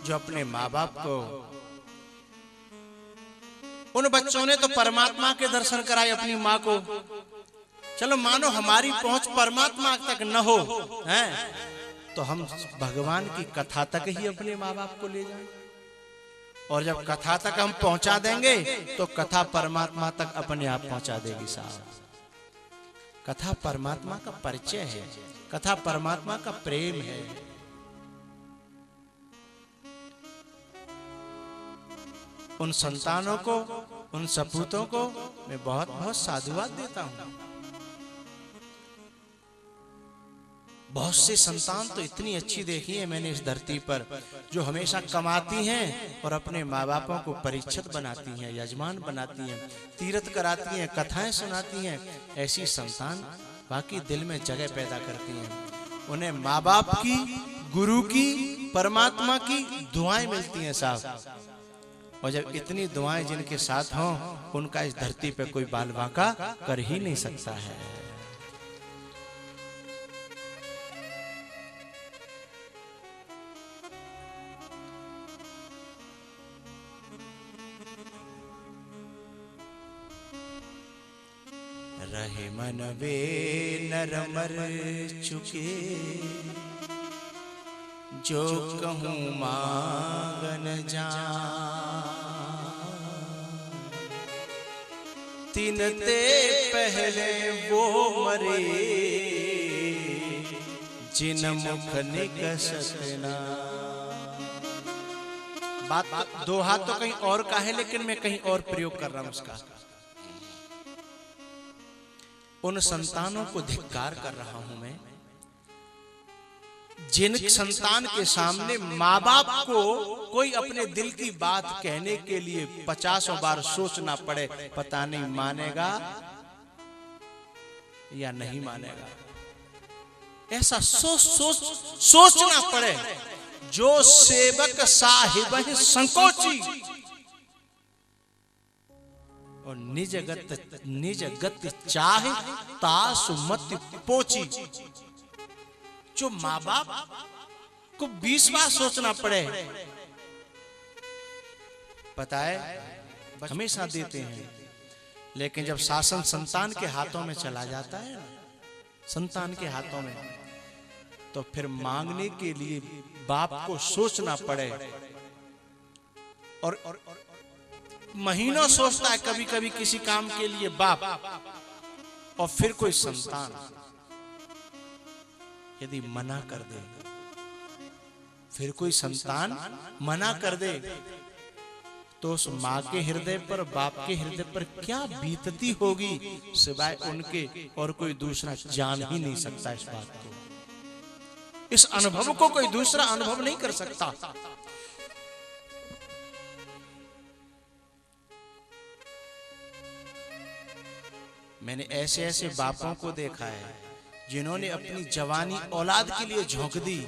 जो अपने माँ बाप को, उन बच्चों ने तो परमात्मा के दर्शन कराए अपनी माँ को। चलो मानो हमारी पहुंच परमात्मा तक न हो, हैं, तो हम भगवान की कथा तक ही अपने माँ बाप को ले जाएं। और जब कथा तक हम पहुंचा देंगे तो कथा परमात्मा तक अपने आप पहुंचा देगी साहब। कथा परमात्मा का परिचय है, कथा परमात्मा का प्रेम है। उन संतानों को, उन सपूतों को मैं बहुत बहुत साधुवाद देता हूं। बहुत से संतान तो इतनी अच्छी देखी है मैंने इस धरती पर, जो हमेशा कमाती हैं और अपने माँ बापों को परीक्षित बनाती हैं, यजमान बनाती हैं, तीर्थ कराती हैं, कथाएं सुनाती हैं। ऐसी संतान बाकी दिल में जगह पैदा करती हैं। उन्हें माँ बाप की, गुरु की, परमात्मा की दुआएं मिलती हैं साहब। और जब इतनी दुआएं जिनके साथ हों, उनका इस धरती पे कोई बाल बांका कर ही नहीं सकता है। रहे मन वे नर मर चुके, जो कहूँ मांगन जान। तिनते पहले वो मरे, जिन मुख निकसत ना। बात दो हाथ तो कहीं और का है, लेकिन मैं कहीं और प्रयोग कर रहा हूं उसका। उन संतानों को धिक्कार कर रहा हूं मैं, जिन संतान के सामने माँ बाप को कोई अपने दिल की बात कहने के लिए 50 बार सोचना पड़े, पता नहीं मानेगा या नहीं मानेगा। ऐसा सोचना पड़े। जो सेवक साहिब संकोची और निज गति चाहे तासु मति पोची। जो माँ बाप को 20 बार सोचना पड़े, पता है हमेशा देते हैं, लेकिन जब शासन संतान के हाथों में चला जाता है, संतान के हाथों में, तो फिर मांगने के लिए बाप को सोचना पड़े। और महीनों सोचता है कभी कभी किसी काम के लिए बाप, और फिर कोई संतान यदि मना कर दे, फिर कोई संतान मना कर दे, तो उस माँ के हृदय पर, बाप के हृदय पर क्या बीतती होगी, सिवाय उनके और कोई दूसरा जान ही नहीं सकता इस बात को। इस अनुभव को कोई दूसरा अनुभव नहीं कर सकता। मैंने ऐसे ऐसे बापों को देखा है जिन्होंने अपनी जवानी औलाद के लिए झोंक दी,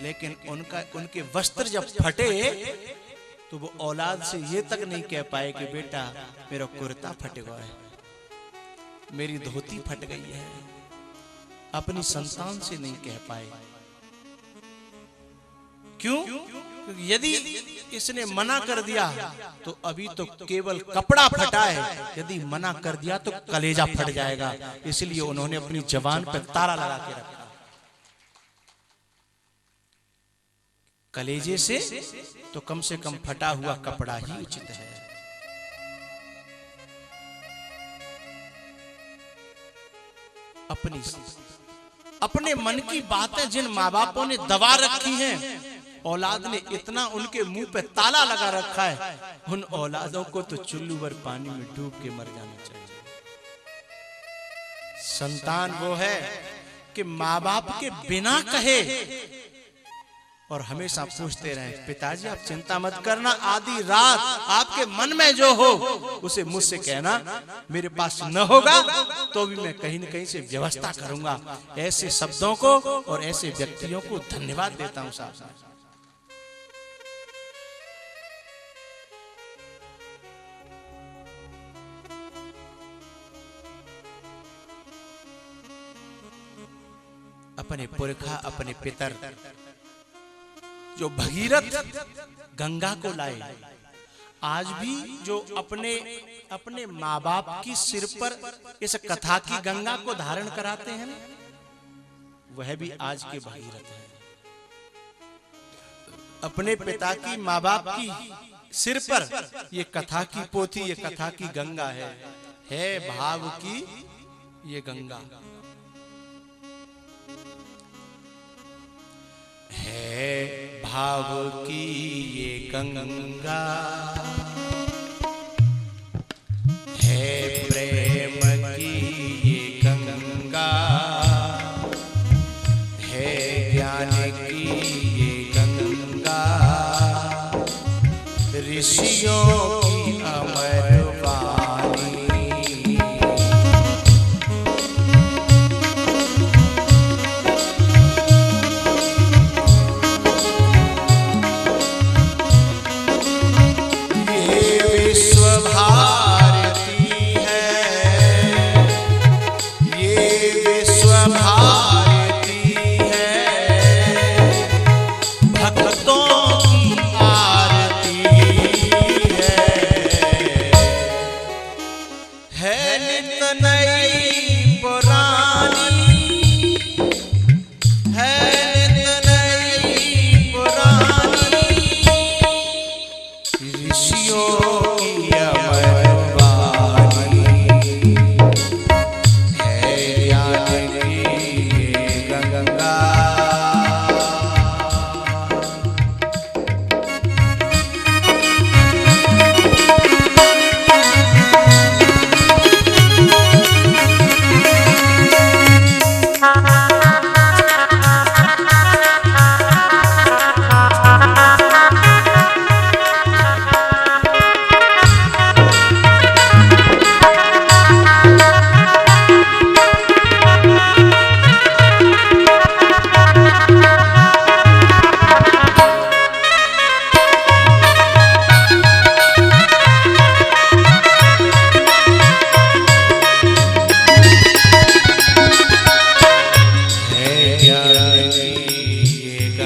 लेकिन उनके वस्त्र जब फटे तो वो औलाद से ये तक नहीं कह पाए कि बेटा मेरा कुर्ता फट गया है, मेरी धोती फट गई है। अपनी संतान से नहीं कह पाए। क्यों? क्योंकि यदि इसने मना कर दिया तो अभी तो केवल कपड़ा फटा है, यदि मना कर दिया तो कलेजा फट जाएगा। इसलिए उन्होंने अपनी जबान पर ताला लगा के रखा। कलेजे से तो कम से कम फटा हुआ कपड़ा ही उचित है। अपने मन की बातें जिन माँ बापों ने दबा रखी हैं, औलाद ने इतना उनके मुंह पे ताला लगा रखा है, उन औलादों को तो चुल्लू भर पानी में डूब के मर जाना चाहिए। संतान वो है कि माँ बाप के बिना कहे और हमेशा पूछते रहे, पिताजी आप चिंता मत करना, आधी रात आपके मन में जो हो उसे मुझसे कहना, मेरे पास न होगा तो भी मैं कहीं न कहीं से व्यवस्था करूंगा। ऐसे शब्दों को और ऐसे व्यक्तियों को धन्यवाद देता हूं साहब। अपने पुरखा, अपने पितर जो भगीरथ गंगा को लाए, आज भी जो अपने अपने माँ बाप की सिर पर इस कथा की गंगा को धारण कराते हैं, वह भी आज के भगीरथ हैं। अपने पिता की माँ बाप की सिर पर ये कथा की पोथी, ये कथा की गंगा है भाव की ये गंगा है, भाव की ये गंगा है, प्रेम की ये गंगा है, ज्ञान की ये गंगा, ऋषियों की अमर वाणी, ये विश्व भारती है, ये विश्व भारती है, भक्तों की आरती है नित नई पुरानी, है नित नई पुरानी, ऋषियों की अमर वाणी है, ज्ञान की ये गंगा।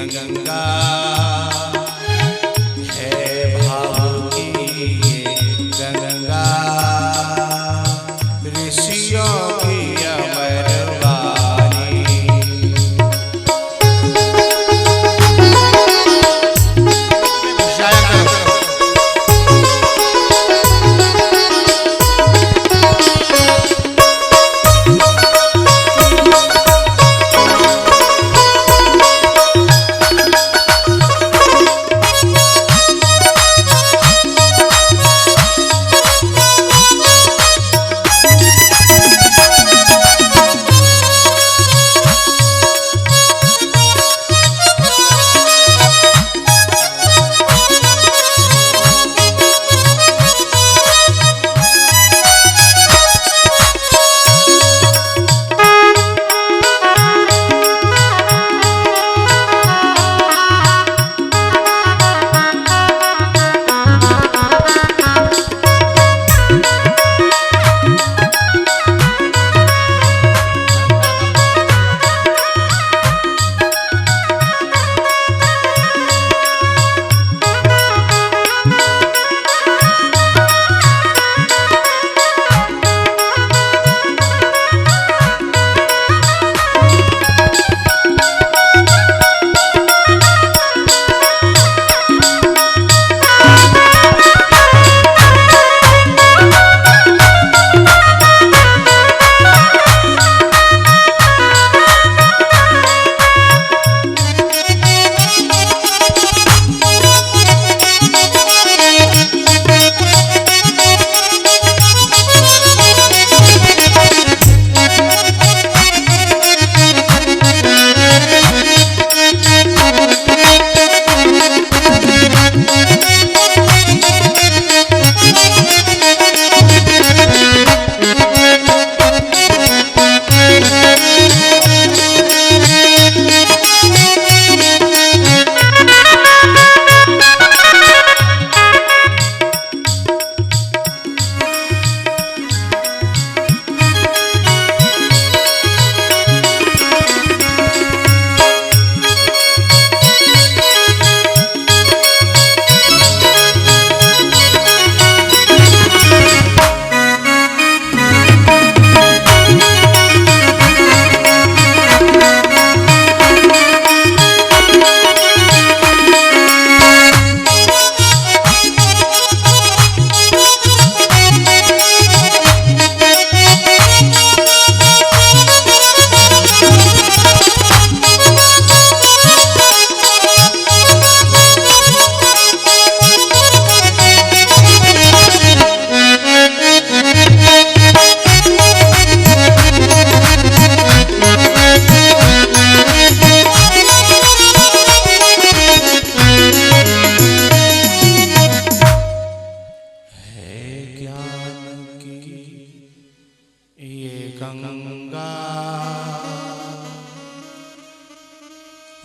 गंगा है, भाव की ये गंगा, ऋषियों की अमर वाणी,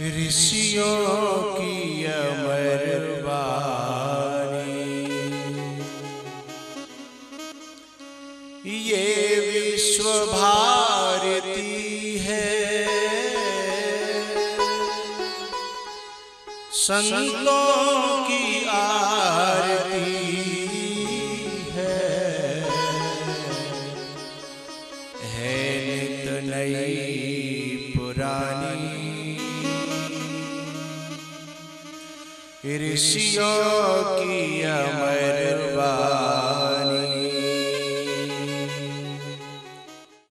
ऋषियों की अमर वाणी, ये विश्व भारती है, संतों की आरती है नित नई पुरानी। ऋषियों की अमर वाणी,